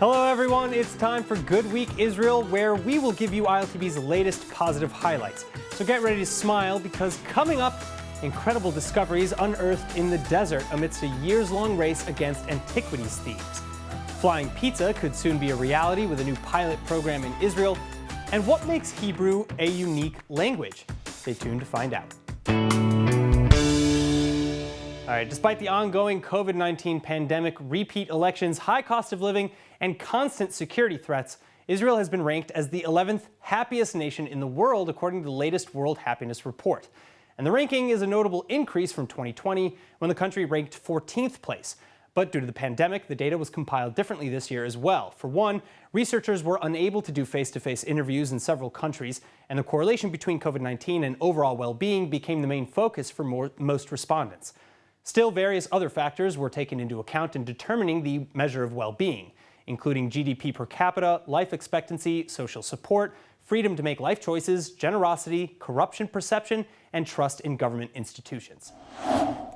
Hello everyone, it's time for Good Week Israel, where we will give you ILTV's latest positive highlights. So get ready to smile, because coming up, incredible discoveries unearthed in the desert amidst a years-long race against antiquities thieves. Flying pizza could soon be a reality with a new pilot program in Israel. And what makes Hebrew a unique language? Stay tuned to find out. All right, despite the ongoing COVID-19 pandemic, repeat elections, high cost of living, and constant security threats, Israel has been ranked as the 11th happiest nation in the world, according to the latest World Happiness Report. And the ranking is a notable increase from 2020, when the country ranked 14th place. But due to the pandemic, the data was compiled differently this year as well. For one, researchers were unable to do face-to-face interviews in several countries, and the correlation between COVID-19 and overall well-being became the main focus for most respondents. Still, various other factors were taken into account in determining the measure of well-being, including GDP per capita, life expectancy, social support, freedom to make life choices, generosity, corruption perception, and trust in government institutions.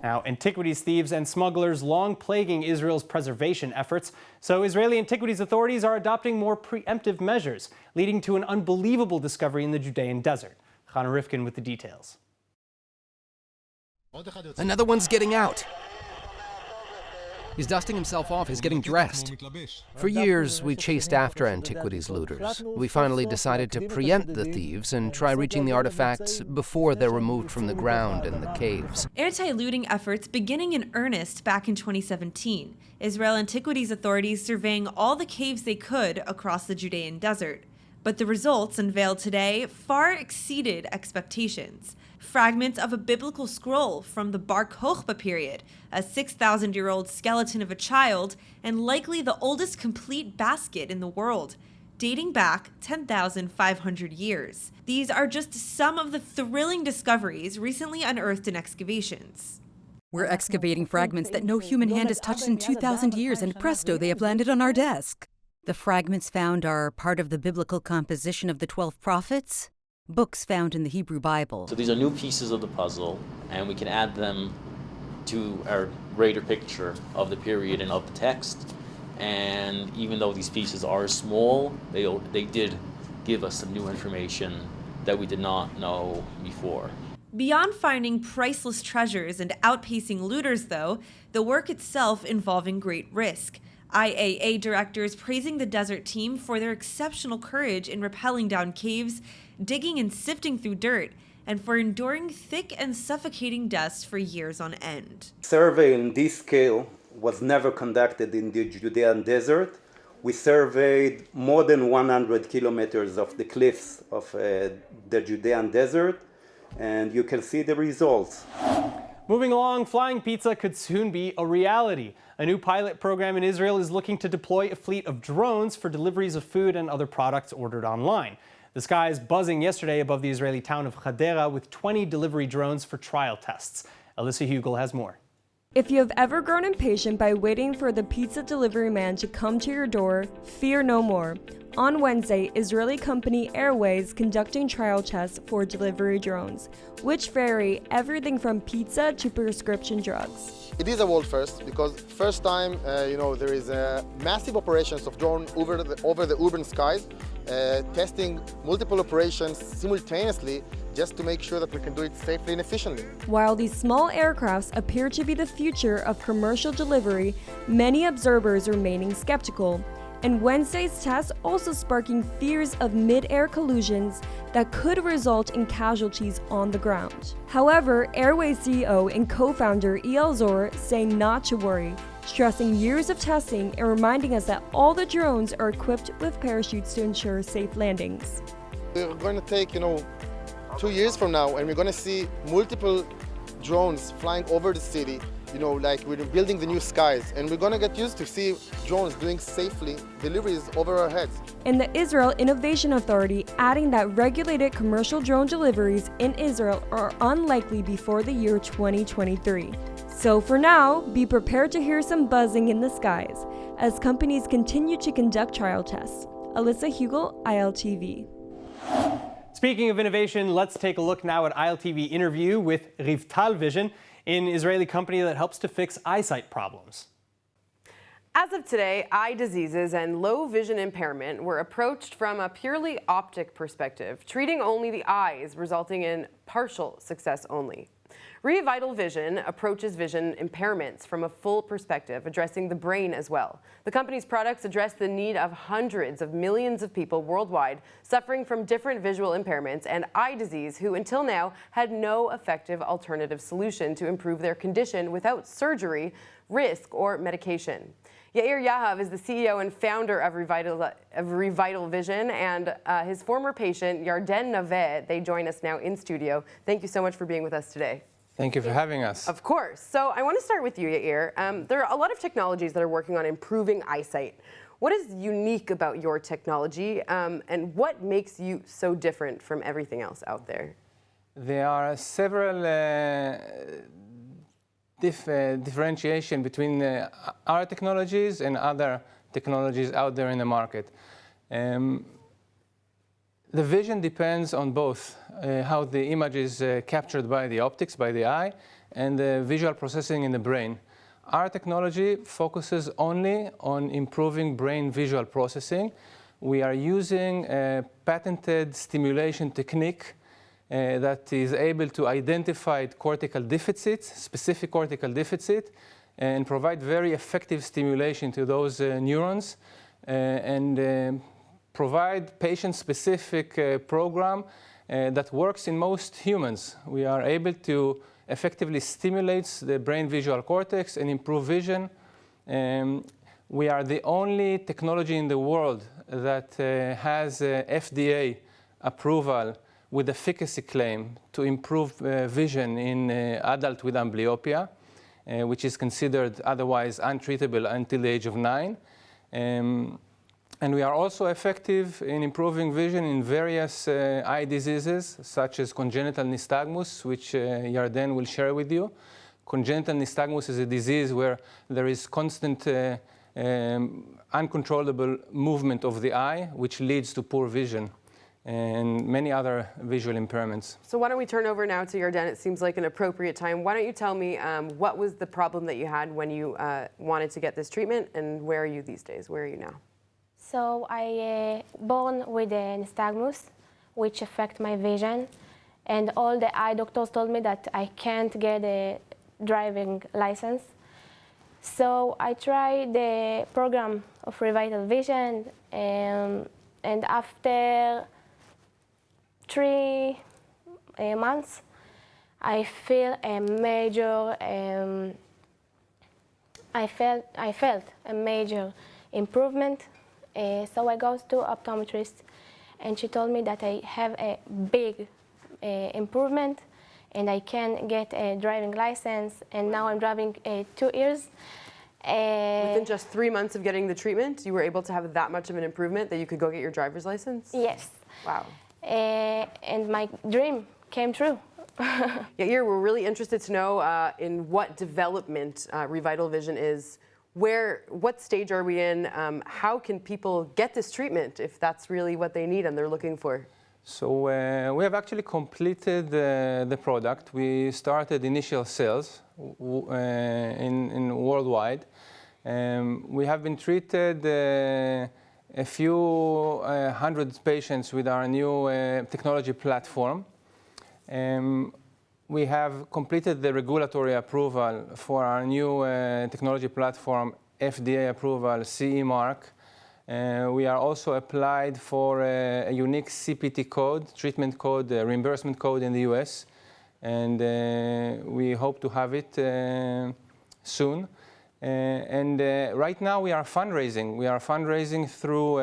Now, antiquities thieves and smugglers long plaguing Israel's preservation efforts, so Israeli antiquities authorities are adopting more preemptive measures, leading to an unbelievable discovery in the Judean desert. Chana Rifkin with the details. Another one's getting out. He's dusting himself off, he's getting dressed. For years, we chased after antiquities looters. We finally decided to preempt the thieves and try reaching the artifacts before they're removed from the ground and the caves. Anti-looting efforts beginning in earnest back in 2017. Israel Antiquities authorities surveying all the caves they could across the Judean desert. But the results unveiled today far exceeded expectations. Fragments of a biblical scroll from the Bar Kokhba period, a 6,000-year-old skeleton of a child, and likely the oldest complete basket in the world, dating back 10,500 years. These are just some of the thrilling discoveries recently unearthed in excavations. We're excavating fragments that no human hand has touched in 2,000 years, and presto, they have landed on our desk. The fragments found are part of the biblical composition of the 12 prophets, books found in the Hebrew Bible. So these are new pieces of the puzzle, and we can add them to our greater picture of the period and of the text. And even though these pieces are small, they did give us some new information that we did not know before. Beyond finding priceless treasures and outpacing looters, though, the work itself involving great risk. IAA directors praising the desert team for their exceptional courage in rappelling down caves, digging and sifting through dirt, and for enduring thick and suffocating dust for years on end. Survey in this scale was never conducted in the Judean desert. We surveyed more than 100 kilometers of the cliffs of the Judean desert, and you can see the results. Moving along, flying pizza could soon be a reality. A new pilot program in Israel is looking to deploy a fleet of drones for deliveries of food and other products ordered online. The skies buzzing yesterday above the Israeli town of Hadera with 20 delivery drones for trial tests. Alyssa Hugel has more. If you have ever grown impatient by waiting for the pizza delivery man to come to your door, fear no more. On Wednesday, Israeli company Airways conducting trial tests for delivery drones, which vary everything from pizza to prescription drugs. It is a world first, because first time, there is a massive operations of drone over the urban skies, testing multiple operations simultaneously, just to make sure that we can do it safely and efficiently. While these small aircrafts appear to be the future of commercial delivery, many observers remaining skeptical. And Wednesday's test also sparking fears of mid-air collisions that could result in casualties on the ground. However, Airways CEO and co-founder Eyal Zor saying not to worry, stressing years of testing and reminding us that all the drones are equipped with parachutes to ensure safe landings. We're going to take, 2 years from now, and we're going to see multiple drones flying over the city, like we're building the new skies, and we're going to get used to see drones doing safely deliveries over our heads. And the Israel Innovation Authority adding that regulated commercial drone deliveries in Israel are unlikely before the year 2023. So for now, be prepared to hear some buzzing in the skies as companies continue to conduct trial tests. Alyssa Hugel, ILTV. Speaking of innovation, let's take a look now at ILTV interview with Revital Vision, an Israeli company that helps to fix eyesight problems. As of today, eye diseases and low vision impairment were approached from a purely optic perspective, treating only the eyes, resulting in partial success only. Revital Vision approaches vision impairments from a full perspective, addressing the brain as well. The company's products address the need of hundreds of millions of people worldwide suffering from different visual impairments and eye disease who until now had no effective alternative solution to improve their condition without surgery, risk, or medication. Yair Yahav is the CEO and founder of Revital Vision, and his former patient, Yarden Naveh, they join us now in studio. Thank you so much for being with us today. Thank you for having us. Of course. So I want to start with you, Yair. There are a lot of technologies that are working on improving eyesight. What is unique about your technology, and what makes you so different from everything else out there? There are several differentiation between our technologies and other technologies out there in the market. The vision depends on both how the image is captured by the optics, by the eye, and the visual processing in the brain. Our technology focuses only on improving brain visual processing. We are using a patented stimulation technique that is able to identify cortical deficits, specific cortical deficit, and provide very effective stimulation to those neurons and provide patient-specific program that works in most humans. We are able to effectively stimulate the brain visual cortex and improve vision. We are the only technology in the world that has FDA approval with efficacy claim to improve vision in adult with amblyopia, which is considered otherwise untreatable until the age of 9. And we are also effective in improving vision in various eye diseases, such as congenital nystagmus, which Yarden will share with you. Congenital nystagmus is a disease where there is constant uncontrollable movement of the eye, which leads to poor vision and many other visual impairments. So why don't we turn over now to Yarden? It seems like an appropriate time. Why don't you tell me what was the problem that you had when you wanted to get this treatment, and where are you these days? Where are you now? So I born with a nystagmus, which affect my vision, and all the eye doctors told me that I can't get a driving license. So I tried the program of Revital Vision, and after 3 months, I feel a major. I felt a major improvement. So I go to optometrist, and she told me that I have a big improvement, and I can get a driving license. And now I'm driving 2 years. Within just 3 months of getting the treatment, you were able to have that much of an improvement that you could go get your driver's license? Yes. Wow. And my dream came true. Yair, we're really interested to know in what development Revital Vision is. What stage are we in? How can people get this treatment if that's really what they need and they're looking for? So we have actually completed the product. We started initial sales in worldwide. We have been treated a few hundred patients with our new technology platform. We have completed the regulatory approval for our new technology platform, FDA approval, CE mark. We are also applied for a unique CPT code, treatment code, reimbursement code in the US. And we hope to have it soon. Right now we are fundraising. We are fundraising through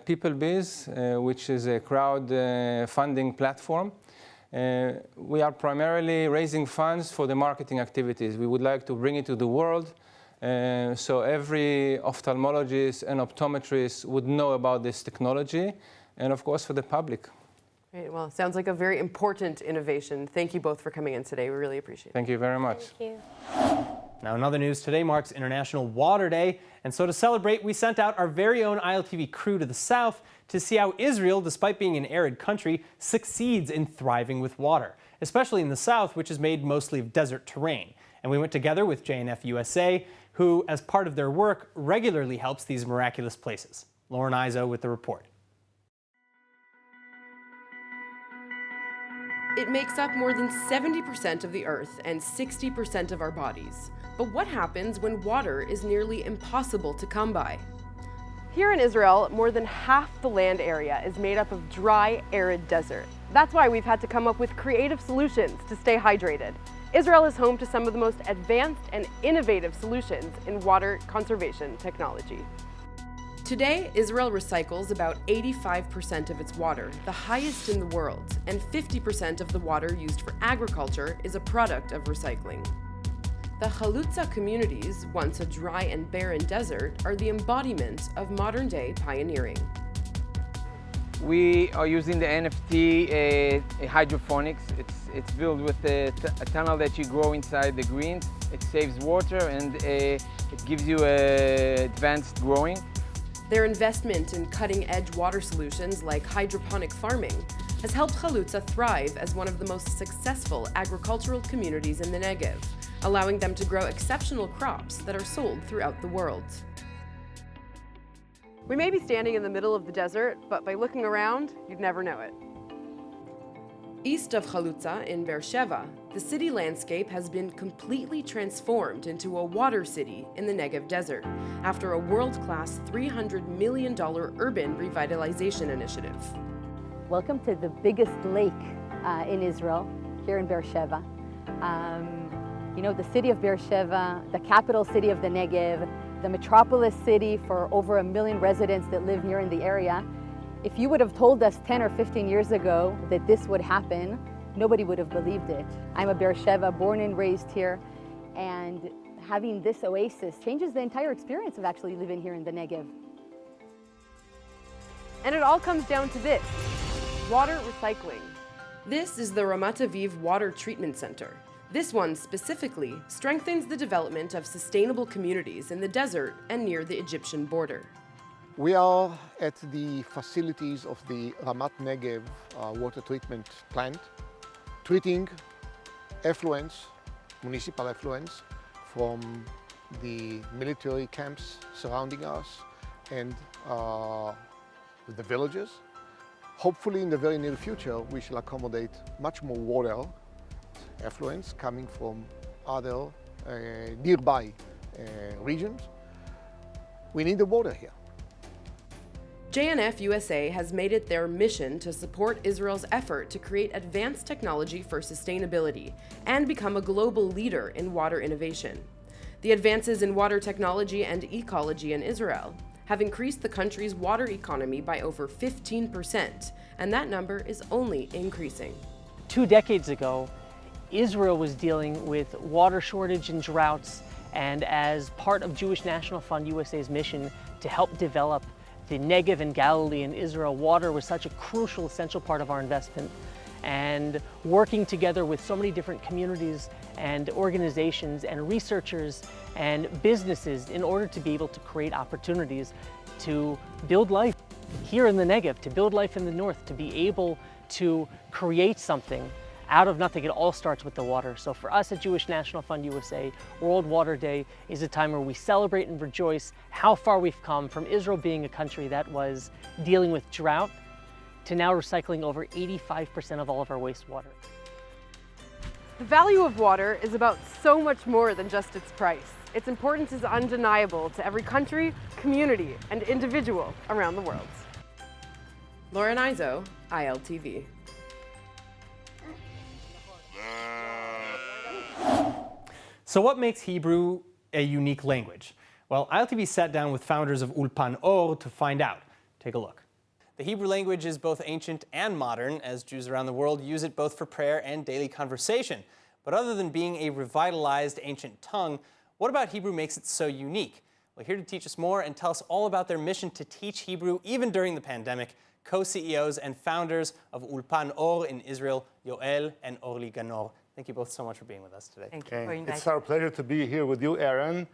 PeopleBiz, which is a crowd funding platform. We are primarily raising funds for the marketing activities. We would like to bring it to the world so every ophthalmologist and optometrist would know about this technology, and of course for the public. Great. Well, it sounds like a very important innovation. Thank you both for coming in today. We really appreciate it. Thank you very much. Thank you. Now, in other news, today marks International Water Day, and so to celebrate, we sent out our very own ILTV crew to the south to see how Israel, despite being an arid country, succeeds in thriving with water, especially in the south, which is made mostly of desert terrain. And we went together with JNF USA who, as part of their work, regularly helps these miraculous places. Lauren Izzo with the report. It makes up more than 70% of the Earth and 60% of our bodies. But what happens when water is nearly impossible to come by? Here in Israel, more than half the land area is made up of dry, arid desert. That's why we've had to come up with creative solutions to stay hydrated. Israel is home to some of the most advanced and innovative solutions in water conservation technology. Today, Israel recycles about 85% of its water, the highest in the world, and 50% of the water used for agriculture is a product of recycling. The Chalutza communities, once a dry and barren desert, are the embodiment of modern-day pioneering. We are using the NFT hydroponics. It's built with a tunnel that you grow inside the greens. It saves water and it gives you advanced growing. Their investment in cutting-edge water solutions like hydroponic farming has helped Chalutza thrive as one of the most successful agricultural communities in the Negev, allowing them to grow exceptional crops that are sold throughout the world. We may be standing in the middle of the desert, but by looking around, you'd never know it. East of Chalutza in Beersheva, the city landscape has been completely transformed into a water city in the Negev desert after a world-class $300 million urban revitalization initiative. Welcome to the biggest lake in Israel, here in Beersheva. You know, the city of Beersheva, the capital city of the Negev, the metropolis city for over 1 million residents that live here in the area. If you would have told us 10 or 15 years ago that this would happen, nobody would have believed it. I'm a Beersheva, born and raised here, and having this oasis changes the entire experience of actually living here in the Negev. And it all comes down to this: water recycling. This is the Ramat Aviv Water Treatment Center. This one specifically strengthens the development of sustainable communities in the desert and near the Egyptian border. We are at the facilities of the Ramat Negev water treatment plant, treating effluents, municipal effluents, from the military camps surrounding us and the villages. Hopefully in the very near future, we shall accommodate much more water effluents coming from other nearby regions. We need the water here. JNF USA has made it their mission to support Israel's effort to create advanced technology for sustainability and become a global leader in water innovation. The advances in water technology and ecology in Israel have increased the country's water economy by over 15%, and that number is only increasing. 2 decades ago, Israel was dealing with water shortage and droughts, and as part of Jewish National Fund USA's mission to help develop the Negev and Galilee in Israel, water was such a crucial, essential part of our investment. And working together with so many different communities and organizations and researchers and businesses in order to be able to create opportunities to build life here in the Negev, to build life in the north, to be able to create something out of nothing. It all starts with the water. So for us at Jewish National Fund USA, World Water Day is a time where we celebrate and rejoice how far we've come from Israel being a country that was dealing with drought to now recycling over 85% of all of our wastewater. The value of water is about so much more than just its price. Its importance is undeniable to every country, community, and individual around the world. Lauren Izzo, ILTV. So what makes Hebrew a unique language? Well, ILTV sat down with founders of Upan to find out. Take a look. The Hebrew language is both ancient and modern, as Jews around the world use it both for prayer and daily conversation. But other than being a revitalized ancient tongue, what about Hebrew makes it so unique? Well, here to teach us more and tell us all about their mission to teach Hebrew even during the pandemic, co-CEOs and founders of Upan in Israel, Yoel and Orly Ganor. Thank you both so much for being with us today. Thank you for inviting me. It's our pleasure to be here with you, Aaron,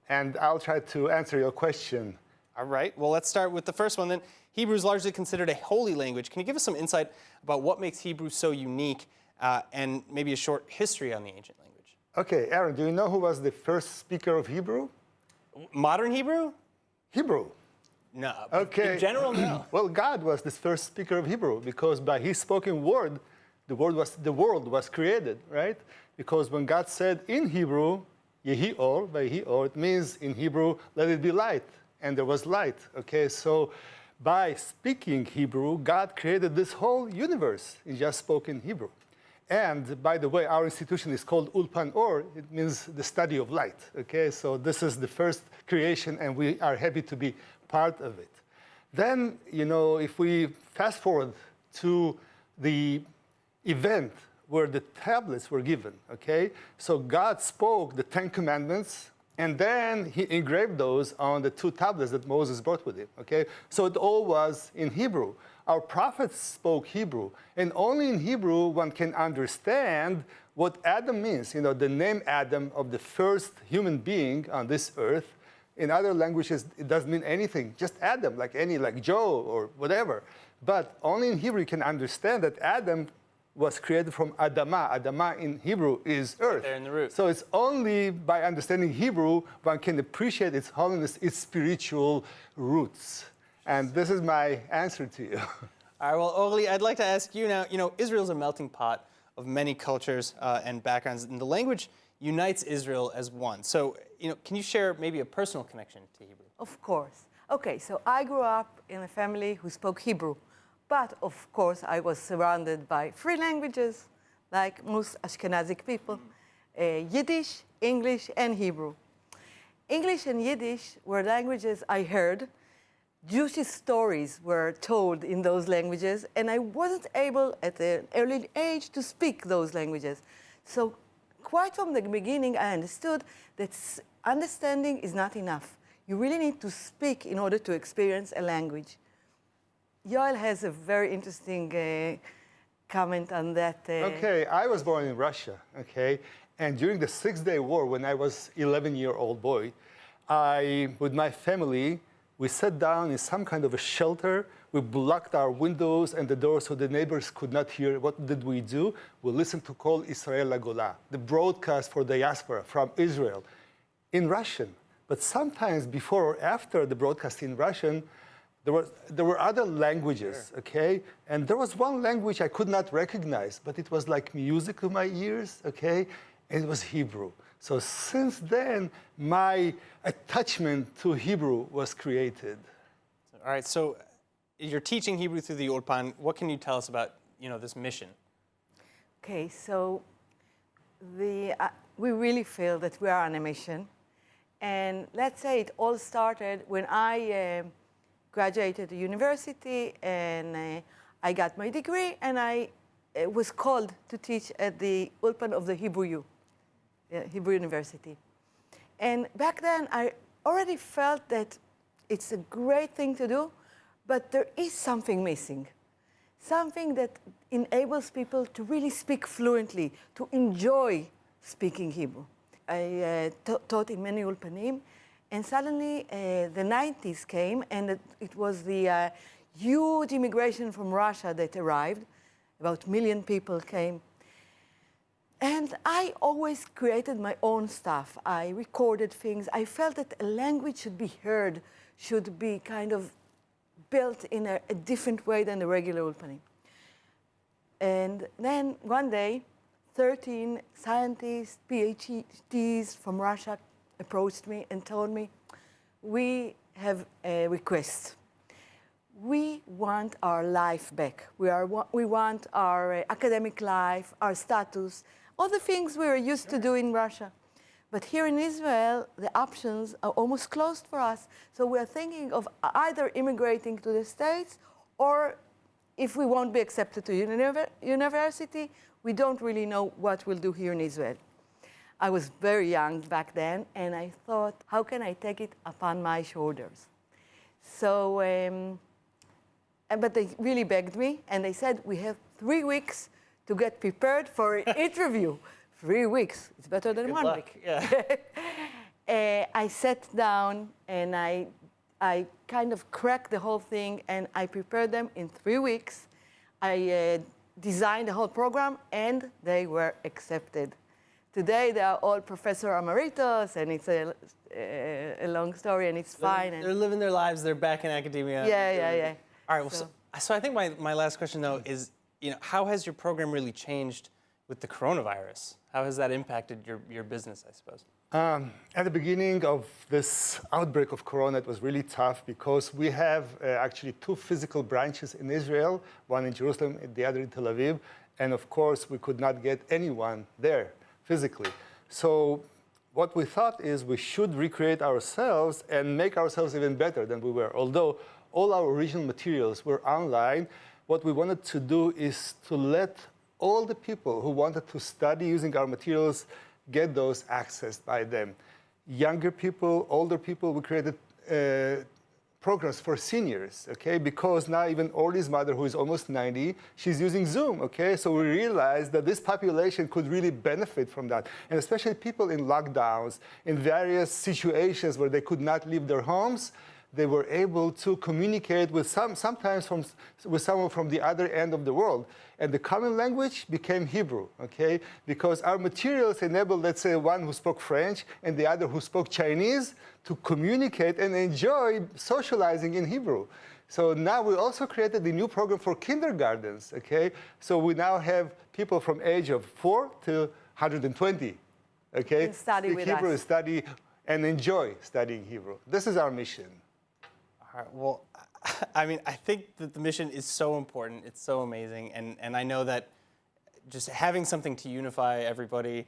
and I'll try to answer your question. All right, well, let's start with the first one then. Hebrew is largely considered a holy language. Can you give us some insight about what makes Hebrew so unique and maybe a short history on the ancient language? Okay, Aaron, do you know who was the first speaker of Hebrew? Modern Hebrew? Hebrew. No. Okay. In general, no. Well, God was the first speaker of Hebrew because by his spoken word, the world was created, right? Because when God said in Hebrew, Yehi or, Vayhi or, it means in Hebrew, let it be light. And there was light, okay? So by speaking Hebrew, God created this whole universe. He just spoke in Hebrew. And by the way, our institution is called Upan or, it means the study of light, okay? So this is the first creation and we are happy to be part of it. Then, you know, if we fast forward to the event where the tablets were given, okay? So God spoke the 10 Commandments, and then he engraved those on the 2 tablets that Moses brought with him, okay? So it all was in Hebrew. Our prophets spoke Hebrew, and only in Hebrew one can understand what Adam means, you know, the name Adam of the first human being on this earth. In other languages, it doesn't mean anything, just Adam, like Joe or whatever. But only in Hebrew you can understand that Adam was created from Adamah. Adamah in Hebrew is earth. There in the root. So it's only by understanding Hebrew one can appreciate its holiness, its spiritual roots. And this is my answer to you. All right, well, Orly, I'd like to ask you now, you know, Israel's a melting pot of many cultures and backgrounds, and the language unites Israel as one. So, you know, can you share maybe a personal connection to Hebrew? Of course. Okay, so I grew up in a family who spoke Hebrew. But of course, I was surrounded by 3 languages, like most Ashkenazic people, Yiddish, English, and Hebrew. English and Yiddish were languages I heard. Jewish stories were told in those languages, and I wasn't able at an early age to speak those languages. So quite from the beginning, I understood that understanding is not enough. You really need to speak in order to experience a language. Yoel has a very interesting comment on that. Okay, I was born in Russia, okay? And during the 6-Day War, when I was 11-year-old boy, with my family, we sat down in some kind of a shelter. We blocked our windows and the doors so the neighbors could not hear. What did we do? We listened to Kol Israel Lagola, the broadcast for diaspora from Israel in Russian. But sometimes before or after the broadcast in Russian, there were other languages, okay? And there was one language I could not recognize, but it was like music to my ears, okay? And it was Hebrew. So since then, my attachment to Hebrew was created. All right, so you're teaching Hebrew through the Upan. What can you tell us about, you know, this mission? Okay, so we really feel that we are on a mission. And let's say it all started when I graduated university and I got my degree and I was called to teach at the Upan of the Hebrew University. And back then I already felt that it's a great thing to do, but there is something missing. Something that enables people to really speak fluently, to enjoy speaking Hebrew. I taught in many Ulpanim. And suddenly, the 90s came, and it was the huge immigration from Russia that arrived. About 1 million people came. And I always created my own stuff. I recorded things. I felt that a language should be heard, should be kind of built in a different way than the regular Ulpanim. And then one day, 13 scientists, PhDs from Russia approached me and told me, we have a request. We want our life back. We want our academic life, our status, all the things we were used to do in Russia. But here in Israel, the options are almost closed for us. So we're thinking of either immigrating to the States, or if we won't be accepted to university, we don't really know what we'll do here in Israel. I was very young back then, and I thought, how can I take it upon my shoulders? So, but they really begged me, and they said, we have 3 weeks to get prepared for an interview. 3 weeks, it's better than Good 1 luck. week. Yeah. I sat down, and I kind of cracked the whole thing, and I prepared them in 3 weeks. I designed the whole program, and they were accepted. Today, they are all Professor Emeritus, and it's a a long story, and it's fine. They're living their lives. They're back in academia. Yeah. All right. Well, so I think my last question though is, how has your program really changed with the coronavirus? How has that impacted your business, I suppose? At the beginning of this outbreak of Corona, it was really tough because we have actually 2 physical branches in Israel, one in Jerusalem and the other in Tel Aviv. And of course, we could not get anyone there physically. So what we thought is we should recreate ourselves and make ourselves even better than we were. Although all our original materials were online, what we wanted to do is to let all the people who wanted to study using our materials get those accessed by them. Younger people, older people, we created programs for seniors, okay? Because now even Orly's mother, who is almost 90, she's using Zoom, okay? So we realized that this population could really benefit from that. And especially people in lockdowns, in various situations where they could not leave their homes, they were able to communicate with sometimes with someone from the other end of the world. And the common language became Hebrew, okay? Because our materials enabled, let's say, one who spoke French and the other who spoke Chinese to communicate and enjoy socializing in Hebrew. So now we also created a new program for kindergartens, okay? So we now have people from age of 4 to 120, okay? And study with Hebrew, us. study and enjoy studying Hebrew. This is our mission. All right. Well, I mean, I think that the mission is so important. It's so amazing. And I know that just having something to unify everybody,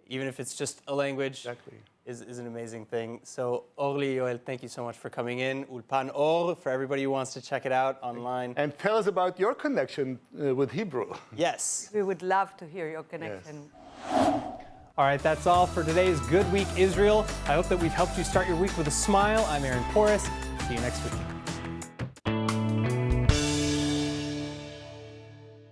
even if it's just a language, is an amazing thing. So, Orly, Yoel, thank you so much for coming in. Upan Or, for everybody who wants to check it out online. And tell us about your connection with Hebrew. Yes. We would love to hear your connection. Yes. All right, that's all for today's Good Week Israel. I hope that we've helped you start your week with a smile. I'm Aaron Porras. See you next week.